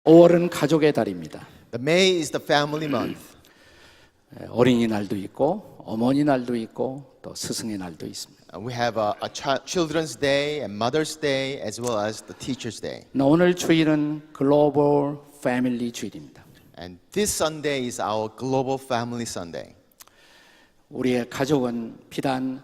5월은 가족의 달입니다. The May is the family month. 어린이날도 있고 어머니날도 있고 또 스승의 날도 있습니다. We have Children's Day and Mother's Day as well as the Teacher's Day. 오늘 주일은 글로벌 패밀리 주일입니다. And this Sunday is our Global Family Sunday. 우리의 가족은 비단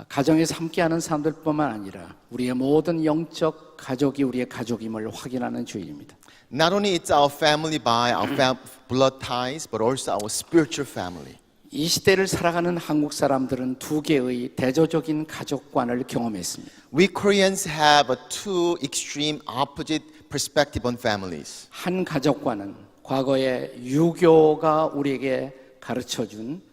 가정에서 함께하는 사람들뿐만 아니라 우리의 모든 영적 가족이 우리의 가족임을 확인하는 주일입니다. Not only it's our family by our blood ties, but also our spiritual family. 이 시대를 살아가는 한국 사람들은 두 개의 대조적인 가족관을 경험했습니다. We Koreans have two extreme opposite perspective on families. 한 가족관은 과거에 유교가 우리에게 가르쳐준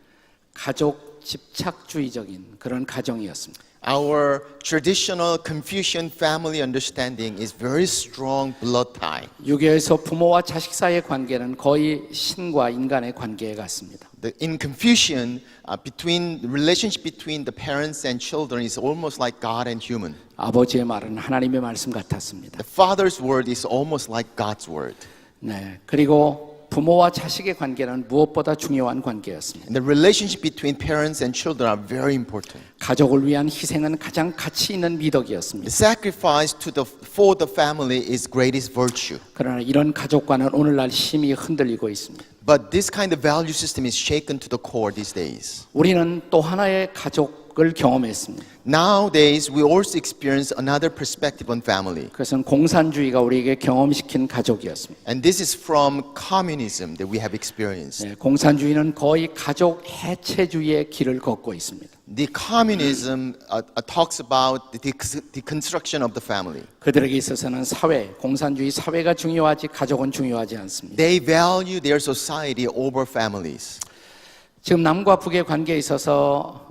가족 집착주의적인 그런 가정이었습니다. Our traditional Confucian family understanding is very strong blood tie. 유교에서 부모와 자식 사이의 관계는 거의 신과 인간의 관계 같습니다. In Confucian, between the relationship between the parents and children is almost like God and human. 아버지의 말은 하나님의 말씀 같았습니다. The father's word is almost like God's word. 네, 그리고 부모와 자식의 관계는 무엇보다 중요한 관계였습니다. And the relationship between parents and children are very important. 가족을 위한 희생은 가장 가치 있는 미덕이었습니다. The sacrifice for the family is greatest virtue. 그러나 이런 가족관은 오늘날 심히 흔들리고 있습니다. But this kind of value system is shaken to the core these days. 우리는 또 하나의 가족을 경험했습니다. Nowadays, we also experience another perspective on family. 그것은 공산주의가 우리에게 경험시킨 가족이었습니다. And this is from communism that we have experienced. 네, 공산주의는 거의 가족 해체주의의 길을 걷고 있습니다. The communism talks about the deconstruction of the family. 그들에게 있어서는 사회, 공산주의 사회가 중요하지 가족은 중요하지 않습니다. They value their society over families. 지금 남과 북의 관계에 있어서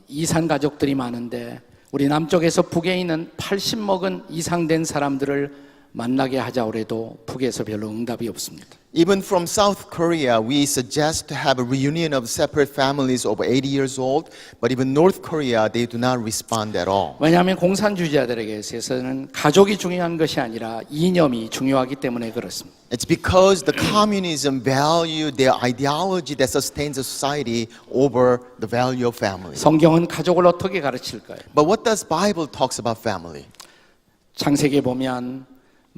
이산 가족들이 많은데 우리 남쪽에서 북에 있는 80 먹은 이상 된 사람들을 만나게 하자고 해도 북에서 별로 응답이 없습니다. Even from South Korea, we suggest to have a reunion of separate families over 80 years old, but even North Korea, they do not respond at all. 왜냐하면 공산주의자들에게 있어서는 가족이 중요한 것이 아니라 이념이 중요하기 때문에 그렇습니다. It's because the communism value their ideology that sustains a society over the value of family. 성경은 가족을 어떻게 가르칠까요? But what does Bible talks about family? 창세기에 보면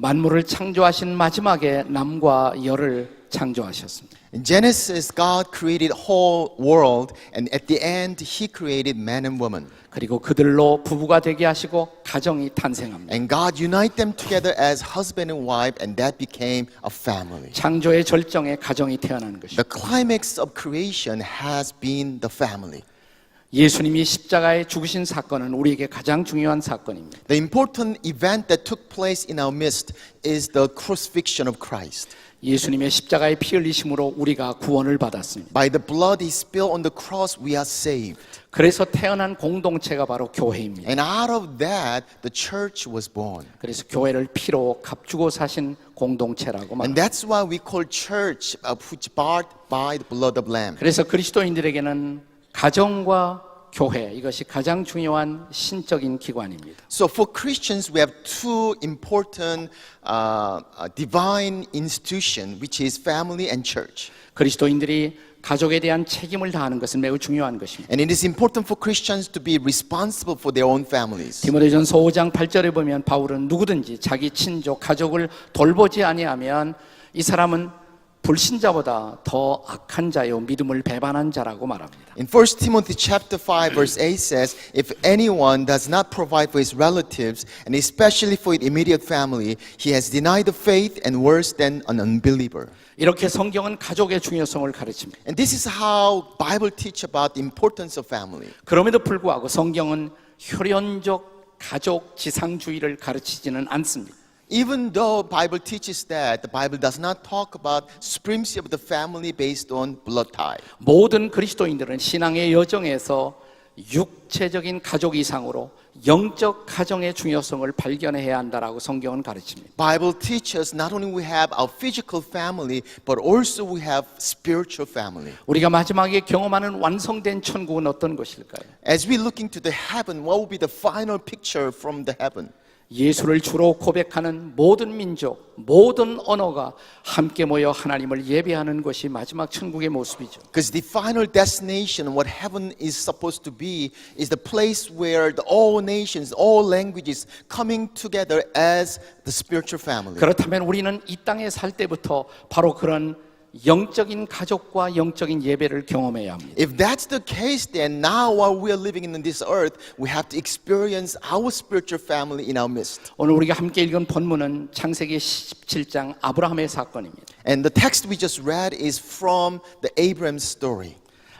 만물을 창조하신 마지막에 남과 여를 창조하셨습니다. In Genesis, God created whole world, and at the end, He created man and woman. 그리고 그들로 부부가 되게 하시고 가정이 탄생합니다. And God unite them together as husband and wife, and that became a family. 창조의 절정에 가정이 태어나는 것입니다. The climax of creation has been the family. 예수님이 십자가에 죽으신 사건은 우리에게 가장 중요한 사건입니다. The important event that took place in our midst is the crucifixion of Christ. 예수님의 십자가의 피 흘리심으로 우리가 구원을 받았습니다. By the blood He spilled on the cross, we are saved. 그래서 태어난 공동체가 바로 교회입니다. And out of that, the church was born. 그래서 교회를 피로 값주고 사신 공동체라고 And 말합니다. that's why we call church which bought by the blood of Lamb. 그래서 그리스도인들에게는 가정과 교회 이것이 가장 중요한 신적인 기관입니다. So for Christians, we have two important divine institutions, which is family and church. 그리스도인들이 가족에 대한 책임을 다하는 것은 매우 중요한 것입니다. And it is important for Christians to be responsible for their own families. 디모데전서 5장 8절에 보면 바울은 누구든지 자기 친족, 가족을 돌보지 아니하면 이 사람은 불신자보다 더 악한 자요 믿음을 배반한 자라고 말합니다. In 1 Timothy chapter 5 verse 8 says, if anyone does not provide for his relatives and especially for his immediate family, he has denied the faith and worse than an unbeliever. 이렇게 성경은 가족의 중요성을 가르칩니다. And this is how Bible teach about the importance of family. 그럼에도 불구하고 성경은 혈연적 가족 지상주의를 가르치지는 않습니다. Even though Bible teaches that, the Bible does not talk about supremacy of the family based on blood tie. 모든 그리스도인들은 신앙의 여정에서 육체적인 가족 이상으로 영적 가정의 중요성을 발견해야 한다라고 성경은 가르칩니다. Bible teaches not only we have our physical family, but also we have spiritual family. 우리가 마지막에 경험하는 완성된 천국은 어떤 것일까요? As we look into the heaven, what will be the final picture from the heaven? 예수를 주로 고백하는 모든 민족, 모든 언어가 함께 모여 하나님을 예배하는 것이 마지막 천국의 모습이죠. Because the final destination, what heaven is supposed to be, is the place where all nations, all languages coming together as the spiritual family. 그렇다면 우리는 이 땅에 살 때부터 바로 그런 영적인 가족과 영적인 예배를 경험해야 합니다. If that's the case, then now while we are living in this earth, we have to experience our spiritual family in our midst. 오늘 우리가 함께 읽은 본문은 창세기 17장 아브라함의 사건입니다. And the text we just read is from the Abraham's story.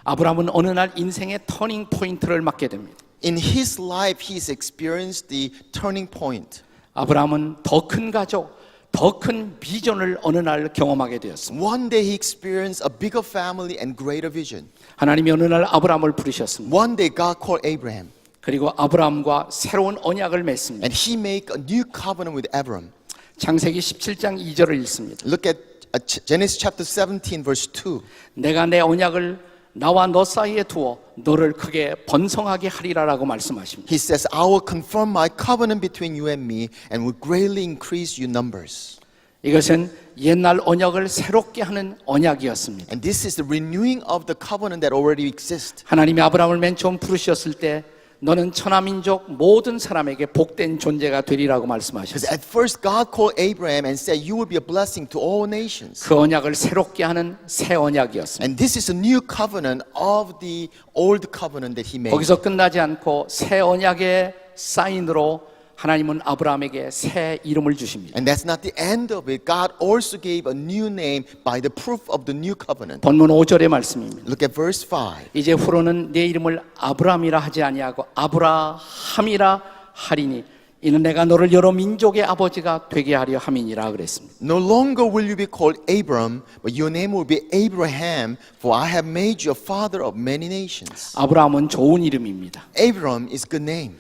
아브라함은 어느 날 인생의 터닝 포인트를 맞게 됩니다. In his life, he's experienced the turning point. 아브라함은 더 큰 가족, 더 큰 비전을 어느 날 경험하게 되었습니다. One day he experienced a bigger family and greater vision. 하나님이 어느 날 아브라함을 부르셨습니다. One day God called Abraham 그리고 아브라함과 새로운 언약을 맺습니다. and he made a new covenant with Abraham. 창세기 17장 2절을 읽습니다. Look at Genesis chapter 17 verse 2. 내가 내 언약을 나와 너 사이에 두어 너를 크게 번성하게 하리라라고 말씀하십니다. He says, I will confirm my covenant between you and me and will greatly increase your numbers. 이것은 옛날 언약을 새롭게 하는 언약이었습니다. And this is the renewing of the covenant that already exists. 하나님이 아브라함을 맨 처음 부르셨을 때 너는 천하민족 모든 사람에게 복된 존재가 되리라고 Because 말씀하셨어요. at first God called Abraham and said, you will be a blessing to all nations. 그 언약을 새롭게 하는 새 언약이었습니다. And this is a new covenant of the old covenant that he made. 거기서 끝나지 않고 새 언약의 사인으로 하나님은 아브라함에게 새 이름을 주십니다. And that's not the end of it. God also gave a new name by the proof of the new covenant. 본문 5절의 말씀입니다. Look at verse 5. 이제 후로는 내 이름을 아브라함이라 하지 아니하고 아브라함이라 하리니 이는 내가 너를 여러 민족의 아버지가 되게 하려 함이니라 그랬습니다. No longer will you be called Abram, but your name will be Abraham, for I have made you a father of many nations. 아브라함은 좋은 이름입니다. Abram is good name.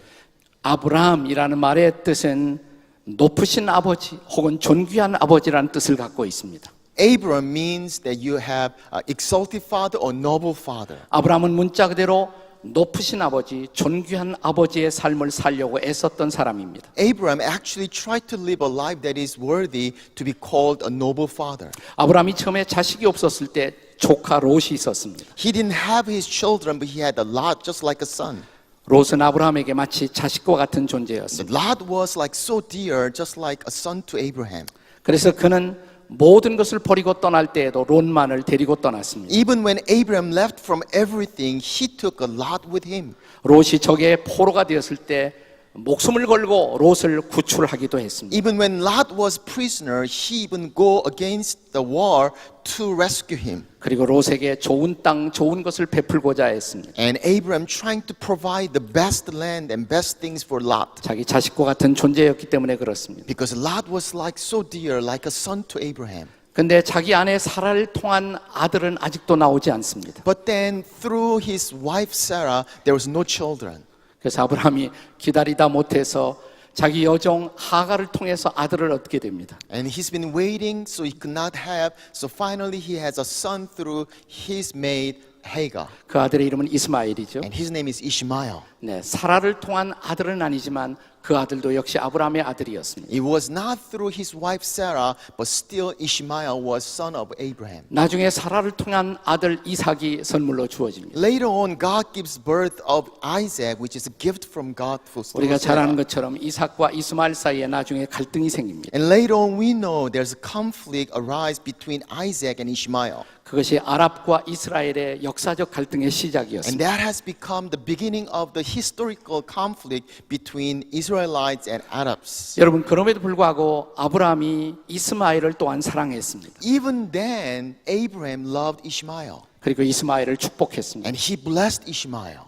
아브라함이라는 말의 뜻은 높으신 아버지 혹은 존귀한 아버지라는 뜻을 갖고 있습니다. Abram means that you have an exalted father or noble father. 아브라함은 문자 그대로 높으신 아버지, 존귀한 아버지의 삶을 살려고 애썼던 사람입니다. Abram actually tried to live a life that is worthy to be called a noble father. 아브라함이 처음에 자식이 없었을 때 조카 롯이 있었습니다. He didn't have his children, but he had a Lot just like a son. 롯은 아브라함에게 마치 자식과 같은 존재였습니다. But Lot was like so dear, just like a son to Abraham. 그래서 그는 모든 것을 버리고 떠날 때에도 롯만을 데리고 떠났습니다. Even when Abraham left from everything, he took a Lot with him. 롯이 적의 포로가 되었을 때 목숨을 걸고 롯을 구출하기도 했습니다. Even when Lot was prisoner, he even go against the war to rescue him. 그리고 롯에게 좋은 땅, 좋은 것을 베풀고자 했습니다. And Abraham trying to provide the best land and best things for Lot. 자기 자식과 같은 존재였기 때문에 그렇습니다. Because Lot was like so dear, like a son to Abraham. 근데 자기 아내 사라를 통한 아들은 아직도 나오지 않습니다. But then through his wife Sarah, there was no children. 그래서 아브라함이 기다리다 못해서 자기 여종 하가를 통해서 아들을 얻게 됩니다. And he's been waiting, so he could not have. So finally he has a son through his maid Hagar. 그 아들의 이름은 이스마엘이죠. And his name is Ishmael. 네, 사라를 통한 아들은 아니지만 그 아들도 역시 아브라함의 아들이었습니다. It was not through his wife Sarah, but still Ishmael was son of Abraham. 나중에 사라를 통한 아들 이삭이 선물로 주어집니다. Later on, God gives birth of Isaac, which is a gift from God for 우리가 잘 아는 Sarah. 것처럼 이삭과 이스마엘 사이에 나중에 갈등이 생깁니다. And later on, we know there's a conflict arise between Isaac and Ishmael. 그것이 아랍과 이스라엘의 역사적 갈등의 시작이었습니다. And that has become the beginning of the historical conflict between Israelites and Arabs. 여러분 그럼에도 불구하고 아브라함이 이스마엘을 또한 사랑했습니다. Even then, Abraham loved Ishmael. 그리고 이스마엘을 축복했습니다. And he blessed Ishmael.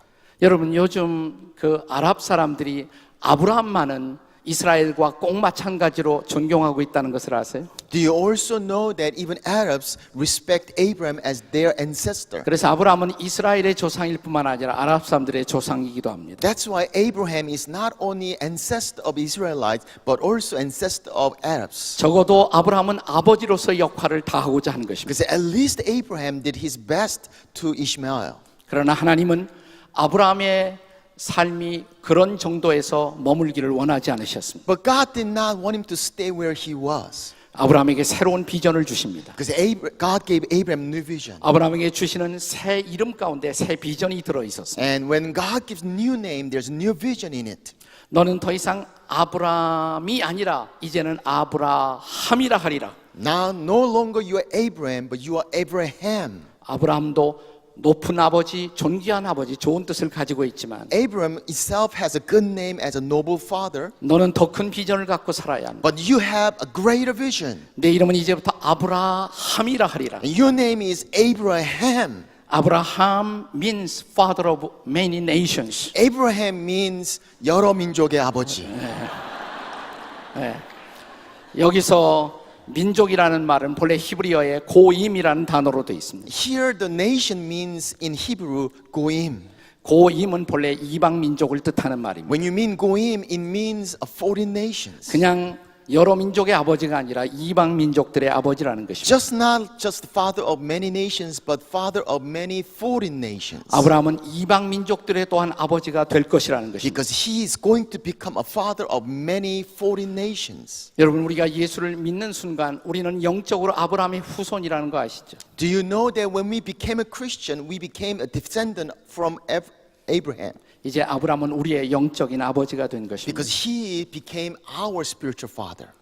여러분 요즘 그 아랍 사람들이 아브라함만은 이스라엘과 꼭 마찬가지로 존경하고 있다는 것을 아세요? Do you also know that even Arabs respect Abraham as their ancestor? 그래서 아브라함은 이스라엘의 조상일 뿐만 아니라 아랍 사람들의 조상이기도 합니다. That's why Abraham is not only ancestor of Israelites, but also ancestor of Arabs. 적어도 아브라함은 아버지로서 역할을 다하고자 하는 것입니다. Because at least Abraham did his best to Ishmael. 그러나 하나님은 아브라함의 삶이 그런 정도에서 머물기를 원하지 않으셨습니다. But God did not want him to stay where he was. 아브라함에게 새로운 비전을 주십니다. Because God gave Abraham new vision. 아브라함에게 주시는 새 이름 가운데 새 비전이 들어 있었습니다. And when God gives new name, there's new vision in it. 너는 더 이상 아브라함이 아니라 이제는 아브라함이라 하리라. Now no longer you are Abraham, but you are Abraham. 아브라함도 높은 아버지, 존귀한 아버지, 좋은 뜻을 가지고 있지만 Abraham itself has a good name as a noble father, 너는 더 큰 비전을 갖고 살아야 한다. but you have a greater vision. 내 이름은 이제부터 아브라함이라 하리라. And your name is Abraham. 아브라함 means father of many nations. Abraham means 여러 민족의 아버지. 여기서 민족이라는 말은 본래 히브리어의 고임이라는 단어로 되어 있습니다. Here the nation means in Hebrew goim. 고임은 본래 이방 민족을 뜻하는 말입니다. When you mean goim, it means a foreign nations. 그냥 여러 민족의 아버지가 아니라 이방 민족들의 아버지라는 것입니다. Just not just father of many nations, but father of many foreign nations. 아브라함은 이방 민족들의 또한 아버지가 될 것이라는 것입니다. Because he is going to become a father of many foreign nations. 여러분, 우리가 예수를 믿는 순간 우리는 영적으로 아브라함의 후손이라는 거 아시죠? Do you know that when we became a Christian, we became a descendant from Abraham? 이제 아브라함은 우리의 영적인 아버지가 된 것입니다. Because he became our spiritual father.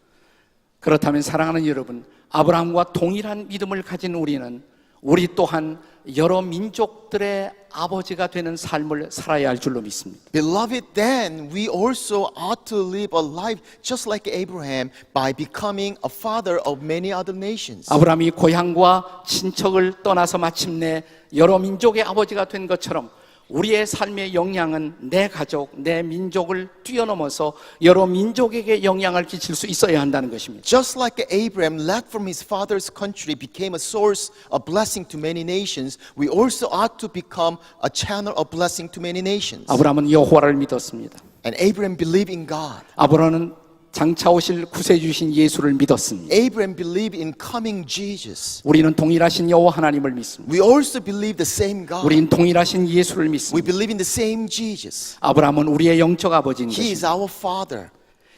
그렇다면 사랑하는 여러분, 아브라함과 동일한 믿음을 가진 우리 또한 여러 민족들의 아버지가 되는 삶을 살아야 할 줄로 믿습니다. Beloved, then we also ought to live a life just like Abraham by becoming a father of many other nations. 아브라함이 고향과 친척을 떠나서 마침내 여러 민족의 아버지가 된 것처럼 우리의 삶의 영향은 내 가족, 내 민족을 뛰어넘어서 여러 민족에게 영향을 끼칠 수 있어야 한다는 것입니다. Just like Abraham left from his father's country became a source of blessing to many nations, we also ought to become a channel of blessing to many nations. 아브라함은 여호와를 믿었습니다. And Abraham believed in God. 아브라함은 장차 오실 구세주신 예수를 믿었습니다. Abraham believed in coming Jesus. 우리는 동일하신 여호와 하나님을 믿습니다. We also believe the same God. 우리는 동일하신 예수를 We 믿습니다. believe in the same Jesus. 아브라함은 우리의 영적 아버지인 He is 것입니다. our father.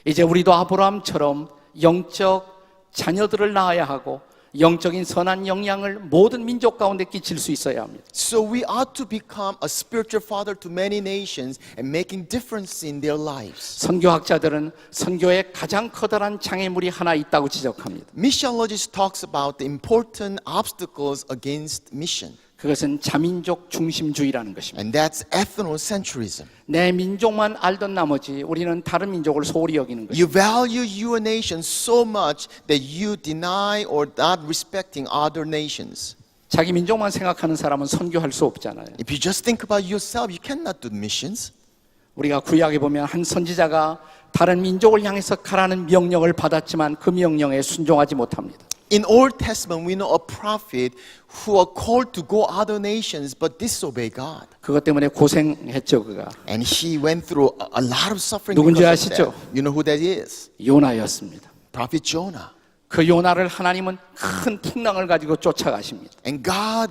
이제 우리도 아브라함처럼 영적 자녀들을 낳아야 하고 영적인 선한 영향을 모든 민족 가운데 끼칠 수 있어야 합니다. So we ought to become a spiritual father to many nations and making difference in their lives. 선교학자들은 선교에 가장 커다란 장애물이 하나 있다고 지적합니다. Missiologist talks about the important obstacles against mission, 그것은 자민족 중심주의라는 것입니다. and that's ethnocentrism. 내 민족만 알던 나머지 우리는 다른 민족을 소홀히 여기는 것입니다. You value your nation so much that you deny or not respecting other nations. 자기 민족만 생각하는 사람은 선교할 수 없잖아요. If you just think about yourself, you cannot do missions. 우리가 구약에 보면 한 선지자가 다른 민족을 향해서 가라는 명령을 받았지만 그 명령에 순종하지 못합니다. In Old Testament, we know a prophet who are called to go other nations but disobey God. 그것 때문에 고생했죠, 그가. And he went through a lot of suffering 누군지 because of 아시죠? that. You know who that is? 요나였습니다. Prophet Jonah. 그 요나를 하나님은 큰 풍랑을 가지고 쫓아가십니다. And God,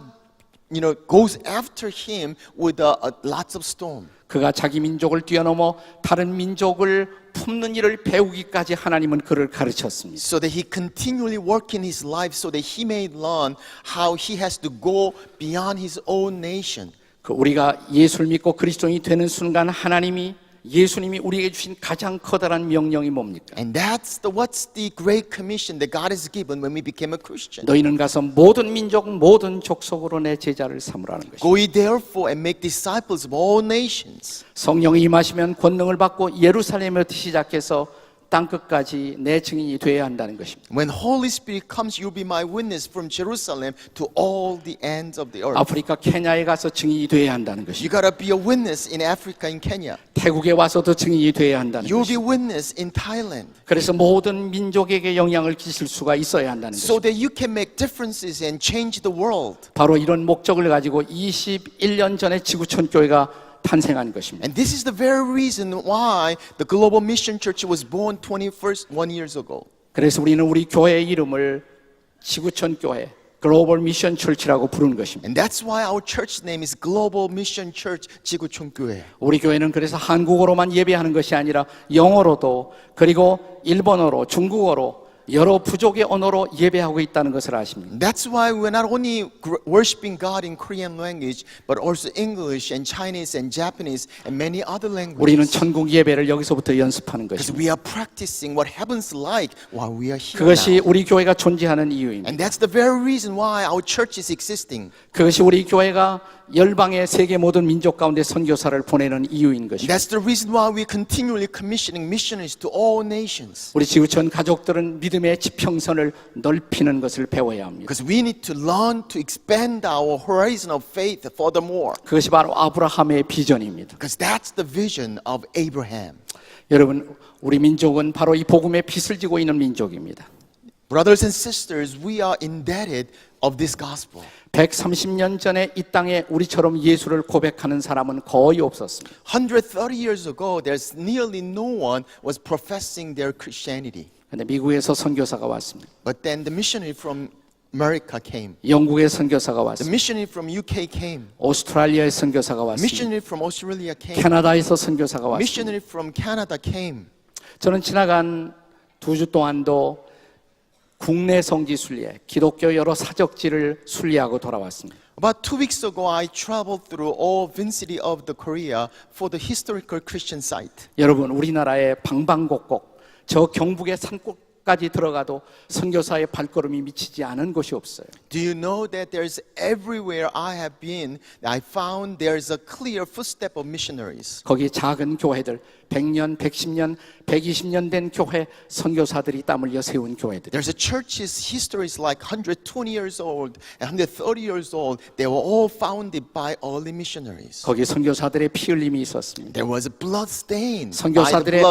goes after him with lots of storm. 그가 자기 민족을 뛰어넘어 다른 민족을 품는 일을 배우기까지 하나님은 그를 가르쳤습니다. So that he continually worked in his life so that he may learn how he has to go beyond his own nation. 우리가 예수를 믿고 그리스도인이 되는 순간 하나님이 예수님이 우리에게 주신 가장 커다란 명령이 뭡니까? And what's the great commission that God has given when we became a Christian? 너희는 가서 모든 민족 모든 족속으로 내 제자를 삼으라는 것입니다. Go ye therefore and make disciples of all nations. 성령이 임하시면 권능을 받고 예루살렘에서 시작해서 땅 끝까지 내 증인이 되어야 한다는 것입니다. When Holy Spirit comes, you'll be my witness from Jerusalem to all the ends of the earth. 아프리카 케냐에 가서 증인이 되어야 한다는 You 것입니다. gotta be a witness in Africa and Kenya. 태국에 와서도 증인이 되어야 한다는 You'll be 것입니다. witness in Thailand. 그래서 모든 민족에게 영향을 끼칠 수가 있어야 한다는 So 것입니다. that you can make differences and change the world. 바로 이런 목적을 가지고 21년 전에 지구촌 교회가 탄생한 것입니다. And this is the very reason why the Global Mission Church was born 21 years ago. 그래서 우리는 우리 교회의 이름을 지구촌 교회, 글로벌 미션 철치라고 부르는 것입니다. And that's why our church name is Global Mission Church 지구촌교회. 우리 교회는 그래서 한국어로만 예배하는 것이 아니라 영어로도 그리고 일본어로, 중국어로 여러 부족의 언어로 예배하고 있다는 것을 아십니다. That's why we're not only worshiping God in Korean language, but also English and Chinese and Japanese and many other 우리는 languages. 천국 예배를 여기서부터 연습하는 Because 것입니다. we are practicing what heaven's like while we are here 그것이 now. 우리 교회가 존재하는 이유입니다. And that's the very reason why our church is existing. 그것이 우리 교회가 열방의 세계 모든 민족 가운데 선교사를 보내는 이유인 것입니다. That's the reason why we're continually commissioning missionaries to all nations. 우리 지구촌 가족들은 믿음의 지평선을 넓히는 것을 배워야 합니다. Because we need to learn to expand our horizon of faith furthermore. 그것이 바로 아브라함의 비전입니다. Because that's the vision of Abraham. 여러분, 우리 민족은 바로 이 복음의 빚을 지고 있는 민족입니다. Brothers and sisters, we are indebted of this gospel. 130년 전에 이 땅에 우리처럼 예수를 고백하는 사람은 거의 없었습니다. 130 years ago, there's nearly no one was professing their Christianity. 그런데 미국에서 선교사가 왔습니다. But then the missionary from America came. 영국의 선교사가 The 왔습니다. missionary from UK came. 오스트랄리아의 선교사가 왔습니다. Missionary from Australia came. 캐나다에서 선교사가 왔습니다. Missionary from Canada came. 저는 지나간 2주 동안도 국내 성지 순례, 기독교 여러 사적지를 순례하고 돌아왔습니다. About 2 weeks ago, I traveled through all vicinity of the Korea for the historical Christian site. 여러분, 우리나라의 방방곡곡, 저 경북의 산골까지 들어가도 선교사의 발걸음이 미치지 않은 곳이 없어요. Do you know that there's everywhere I have been, I found there's a clear footstep of missionaries. 거기 작은 교회들, 100년, 110년, 120년 된 교회 선교사들이 땀 흘려 세운 교회들. There's a church's history is like 120 years old and 130 years old. They were all founded by early missionaries. 거기 선교사들의 피 흘림이 있었습니다. There was a blood stain 선교사들의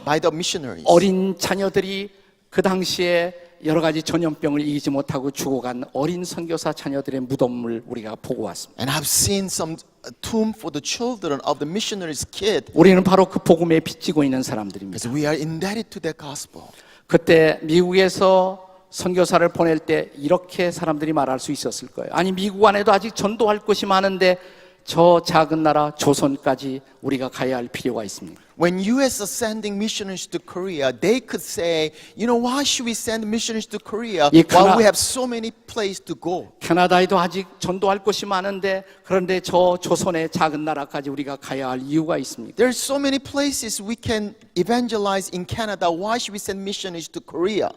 by the missionaries. 어린 자녀들이 그 당시에 여러 가지 전염병을 이기지 못하고 죽어간 어린 선교사 자녀들의 무덤을 우리가 보고 왔습니다. And I've seen some tomb for the children of the missionaries' kid. 우리는 바로 그 복음에 빚지고 있는 사람들입니다. Because we are indebted to that gospel. 그때 미국에서 선교사를 보낼 때 이렇게 사람들이 말할 수 있었을 거예요. 아니, 미국 안에도 아직 전도할 곳이 많은데 저 작은 나라 조선까지 우리가 가야 할 필요가 있습니다. When U.S. are sending missionaries to Korea, they could say, you know, why should we send missionaries to Korea while we have so many places to go? 캐나다에도 아직 전도할 곳이 많은데 그런데 저 조선의 작은 나라까지 우리가 가야 할 이유가 있습니다. There's so many places we can evangelize in Canada. Why should we send missionaries to Korea?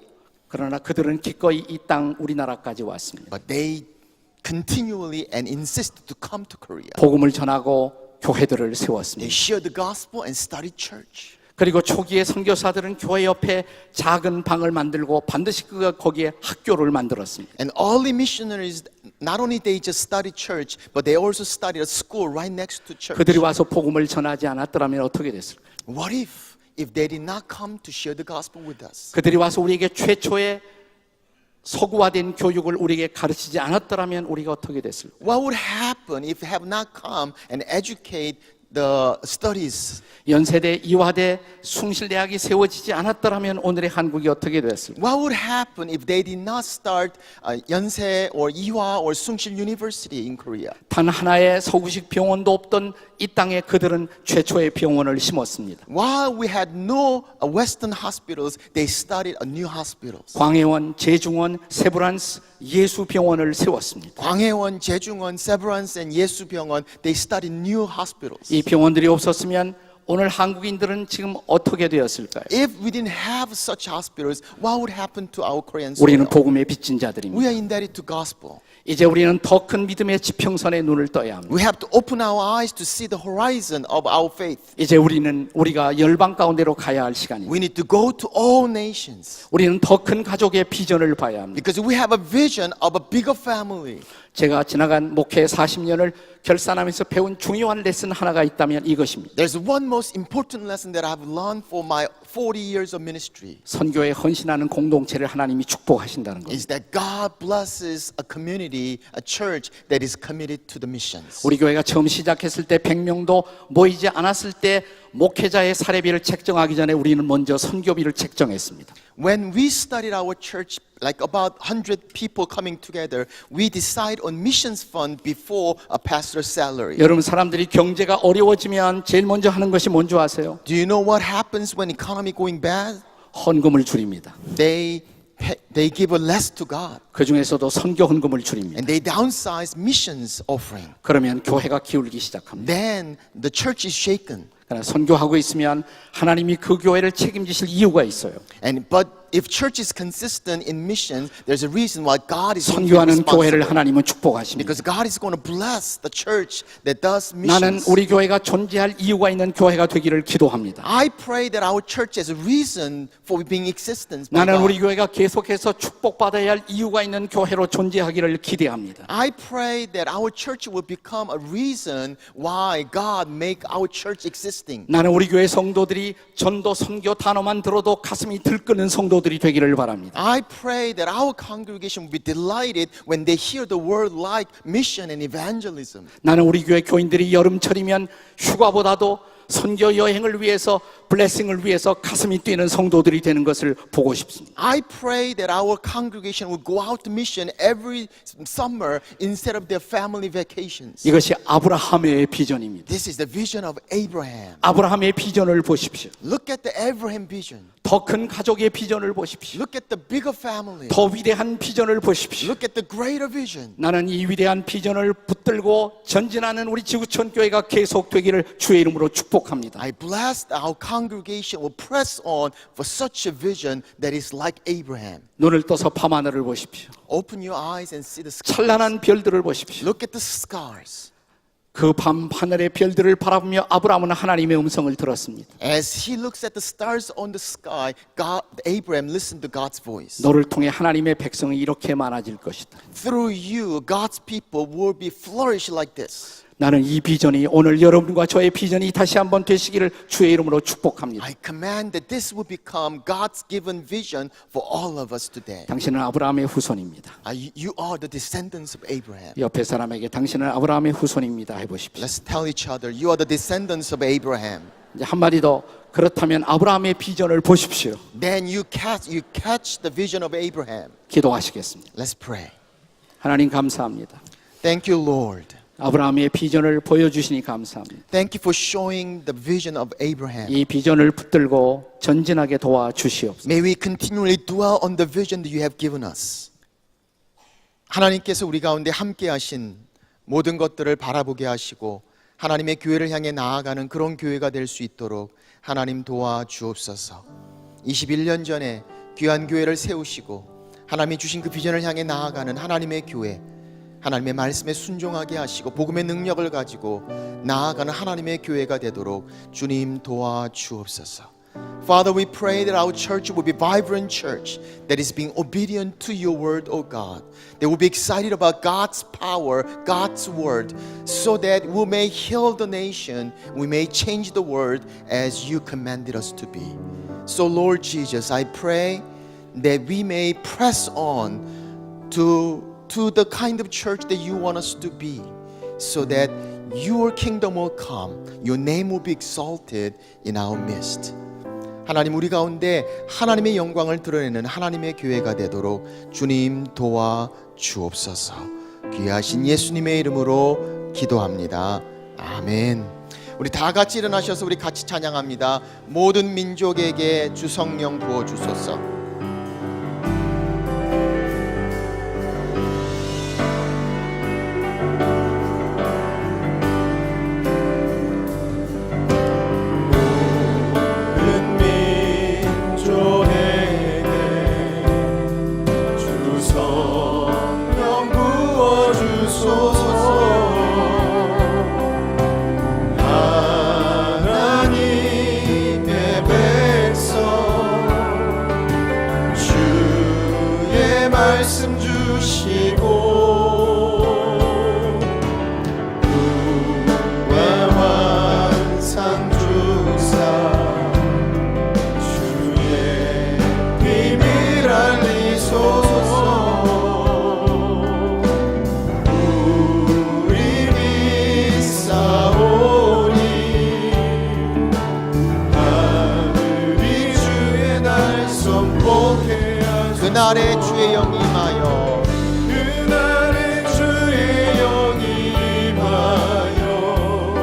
그러나 그들은 기꺼이 이 땅 우리나라까지 왔습니다. But they continually and insisted to come to Korea. 복음을 전하고 교회들을 They 세웠습니다. shared the gospel and started church. 그리고 초기에 선교사들은 교회 옆에 작은 방을 만들고 반드시 거기에 학교를 만들었습니다. And early missionaries, not only they just started church, but they also started a school right next to church. 그들이 와서 복음을 전하지 않았더라면 어떻게 됐을까요? What if they did not come to share the gospel with us? 그들이 와서 우리에게 최초의 서구화된 교육을 우리에게 가르치지 않았더라면 우리가 어떻게 됐을까요? What would happen if they have not come and educate the studies? 연세대, 이화대, 숭실대학이 세워지지 않았더라면 오늘의 한국이 어떻게 됐을까요? What would happen if they did not start Yonsei or Ewha or Sungsil University in Korea? 단 하나의 서구식 병원도 없던 이 땅에 그들은 최초의 병원을 심었습니다. While we had no Western hospitals, they started a new hospitals. 광해원, 제중원, 세브란스 예수병원을 세웠습니다. 광해원, 제중원, Severance, and 예수병원, they started new hospitals. 이 병원들이 없었으면 오늘 한국인들은 지금 어떻게 되었을까요? If we didn't have such hospitals, what would happen to our Korean 우리는 soil? 복음의 빚진 We 자들입니다. are indebted to gospel. 이제 우리는 더 큰 믿음의 지평선에 눈을 떠야 합니다. We have to open our eyes to see the horizon of our faith. 이제 우리가 열방 가운데로 가야 할 시간입니다. We need to go to all nations 우리는 더 큰 가족의 비전을 봐야 합니다. because we have a vision of a bigger family. 제가 지나간 목회 40년을 결산하면서 배운 중요한 레슨 하나가 있다면 이것입니다. There's one most important lesson that I've learned for my 40 years of ministry 선교에 헌신하는 공동체를 하나님이 축복하신다는 것. is that God blesses a community, a church that is committed to the missions. 우리 교회가 처음 시작했을 때 100명도 모이지 않았을 때 목회자의 사례비를 책정하기 전에 우리는 먼저 선교비를 책정했습니다. When we started our church, like about 100 people coming together, we decide on missions fund before a pastor's salary. 여러분, 사람들이 경제가 어려워지면 제일 먼저 하는 것이 뭔지 아세요? Do you know what happens when economy going bad? 헌금을 줄입니다. They give a less to God, 그 중에서도 선교 헌금을 줄입니다. and they downsize missions offering. 그러면 교회가 기울기 시작합니다. Then the church is shaken. 그러나 선교하고 있으면 하나님이 그 교회를 책임지실 이유가 있어요. But if church is consistent in mission, there's a reason why God is going to be 선교하는 교회를 responsible. 하나님은 축복하십니다. Because God is going to bless the church that does 나는 missions. 우리 교회가 존재할 이유가 있는 교회가 되기를 기도합니다. I pray that our church has a reason for being existence. by 나는 God. 우리 교회가 계속해서 축복받아야 할 이유가 있는 교회로 존재하기를 기대합니다. I pray that our church will become a reason why God make our church existing. 나는 우리 교회 성도들이 전도 선교 단어만 들어도 가슴이 들끓는 성도들이 되기를 바랍니다. I pray that our congregation will be delighted when they hear the word like mission and evangelism. 나는 우리 교회 교인들이 여름철이면 휴가보다도 선교 여행을 위해서 블레싱을 위해서 가슴이 뛰는 성도들이 되는 것을 보고 싶습니다. I pray that our congregation will go out to mission every summer instead of their family vacations. 이것이 아브라함의 비전입니다. This is the vision of Abraham. 아브라함의 비전을 보십시오. Look at the Abraham vision. 더 큰 가족의 비전을 보십시오. Look at the bigger family. 더 위대한 비전을 보십시오. Look at the greater vision. 나는 이 위대한 비전을 붙들고 전진하는 우리 지구촌 교회가 계속되기를 주의 이름으로 축복합니다. I bless our congregation will press on for such a vision that is like Abraham. 눈을 떠서 밤하늘을 보십시오. Open your eyes and see the stars. 찬란한 별들을 보십시오. Look at the stars. 그 밤 하늘의 별들을 바라보며 아브라함은 하나님의 음성을 들었습니다. As he looks at the stars on the sky, Abraham listened to God's voice. 너를 통해 하나님의 백성이 이렇게 많아질 것이다. Through you, God's people will be flourish like this. 나는 이 비전이 오늘 여러분과 저의 비전이 다시 한번 되시기를 주의 이름으로 축복합니다. I command that this will become God's given vision for all of us today. 당신은 아브라함의 후손입니다. You are the descendants of Abraham. 옆에 사람에게 당신은 아브라함의 후손입니다 해보십시오. Let's tell each other, you are the descendants of Abraham. 이제 한마디 더, 그렇다면 아브라함의 비전을 보십시오. Then you catch the vision of Abraham. 기도하시겠습니다. Let's pray. 하나님 감사합니다. Thank you, Lord. 아브라함의 비전을 보여주시니 감사합니다. Thank you for showing the vision of Abraham. 이 비전을 붙들고 전진하게 도와주시옵소서. May we continually dwell on the vision that you have given us. 하나님께서 우리 가운데 함께 하신 모든 것들을 바라보게 하시고 하나님의 교회를 향해 나아가는 그런 교회가 될 수 있도록 하나님 도와주옵소서. 21년 전에 귀한 교회를 세우시고 하나님이 주신 그 비전을 향해 나아가는 하나님의 교회, 하나님의 말씀에 순종하게 하시고 복음의 능력을 가지고 나아가는 하나님의 교회가 되도록 주님 도와주옵소서. Father, we pray that our church will be vibrant church that is being obedient to your word, O God. They will be excited about God's power, God's word, so that we may heal the nation, we may change the world as you commanded us to be. So Lord Jesus, I pray that we may press on to the kind of church that you want us to be, so that your kingdom will come, your name will be exalted in our midst. 하나님, 우리 가운데 하나님의 영광을 드러내는 하나님의 교회가 되도록 주님 도와주옵소서. 귀하신 예수님의 이름으로 기도합니다. 아멘. 우리 다 같이 일어나셔서 우리 같이 찬양합니다. 모든 민족에게 주 성령 부어주소서. 그날에 주의 영이 임하여 그날에 주의 영이 임하여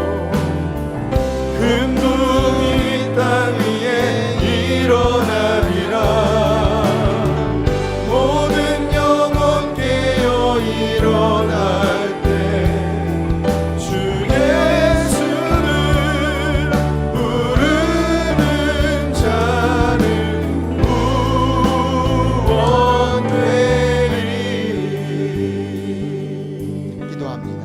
금붕이 땅 위에 일어나리라. 모든 영혼 깨어 일어날 때 주 예수를 부르는 자는 구원되리. 기도합니다.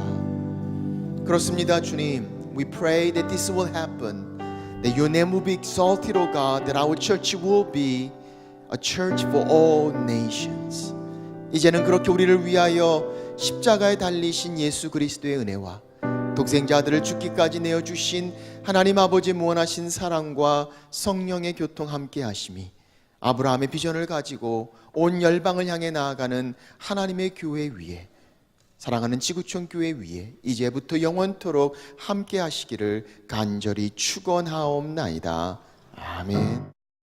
그렇습니다, 주님. We pray that this will happen, that your name will be exalted, O God, that our church will be a church for all nations. 이제는 그렇게 우리를 위하여 십자가에 달리신 예수 그리스도의 은혜와 독생자 아들을 죽기까지 내어주신 하나님 아버지의 무한하신 사랑과 성령의 교통 함께 하심이 아브라함의 비전을 가지고 온 열방을 향해 나아가는 하나님의 교회 위에, 사랑하는 지구촌 교회 위에 이제부터 영원토록 함께 하시기를 간절히 축원하옵나이다. 아멘.